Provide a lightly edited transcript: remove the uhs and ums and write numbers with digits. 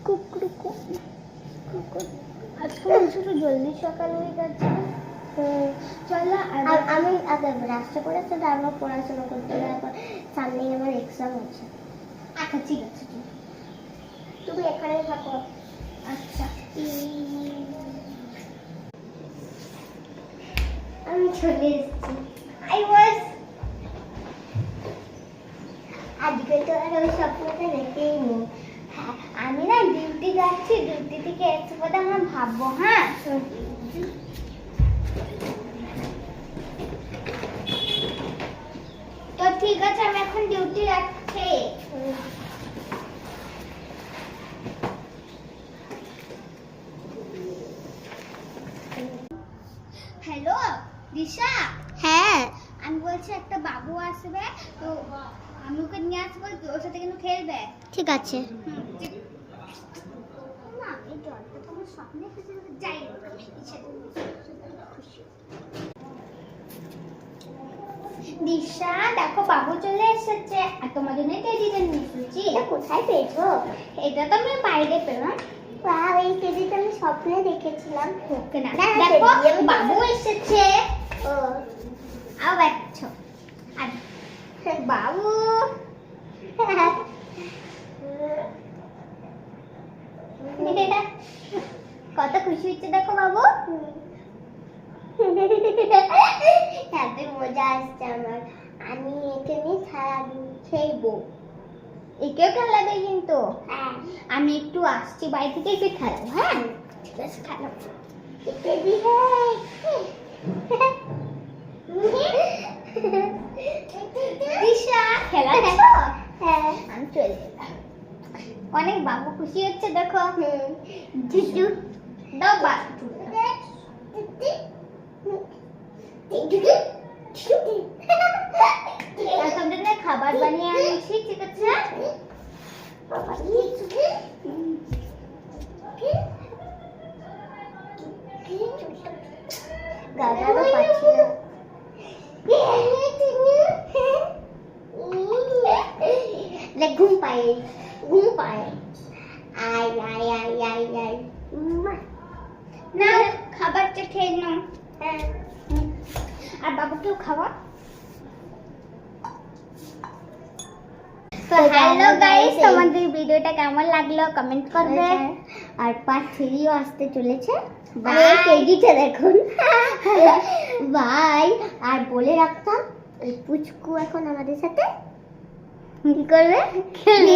কুকুরকু কুকুর আজকে শুধু জলদি সকাল হয়ে যাচ্ছে। চলো আমি আগে রাস্তা করেছি, তারপর পড়াশোনা করতে হবে। এখন সামনে আমার এক্সাম আছে। আচ্ছা ঠিক আছে, তুমি এখানেই থাকো। আচ্ছা আমি চলে এসেছি। আজকে তো আর ওই স্বপ্নটা দেখেই নি। হ্যাঁ, আমি না ডিউটি যাচ্ছি, ডিউটি থেকে এসে পরে আমরা ভাববো। হ্যাঁ তো ঠিক আছে, আমি এখন ডিউটি যাচ্ছি। হ্যালো দিশা। হ্যাঁ আমি বলছি একটা বাবু আসবে, তো আমি ওকে নিয়ে আসবো, ওর সাথে কিন্তু খেলবে। ঠিক আছে। না এই জলটা তো আমার স্বপ্নে যাই দিশা, দেখো বাবু চলে এসেছে আর তোমার জন্য টেডিটা নিয়ে এসেছি। এটা কোথায় পেয়েছো? এটা তো আমি বাইরে পেলাম। এই টেডিটা আমি স্বপ্নে দেখেছিলাম। ওকে না, দেখো বাবু এসেছে। ও আও বাচ্চা আর বাবু কত খুশি হচ্ছে দেখো বাবু। এত মজা আসছে আমার। আমি একে নিয়ে সারাদিন খেলবো। একেও খেলাবে কিন্তু। আমি একটু আসছি বাড়ি থেকে, একটু খেলাবো। হ্যাঁ ঠিক আছে, খেলাবো। দিশা খেলাচ্ছ? হ্যাঁ আমি চলে এলাম। অনেক বাবু খুশি হচ্ছে দেখো। জিজু দাও খাবার বানিয়ে আনছি। ঠিক আছে গাদারও পাচ্ছি না। ঘুম পায় আয় আয় আয় আয় আয় না, খাবারটা খেয়ে নাও। আর বাবুকেও খাওয়া। তো হ্যালো গাইস, তোমাদের ভিডিওটা কেমন লাগলো কমেন্ট করবে। আর পার্ট 3ও আসতে চলেছে। বাই টেডিটা দেখুন। বাই। আর বলে রাখতাম এই পুচকু এখন আমাদের সাথে কি করবে, খেলবে।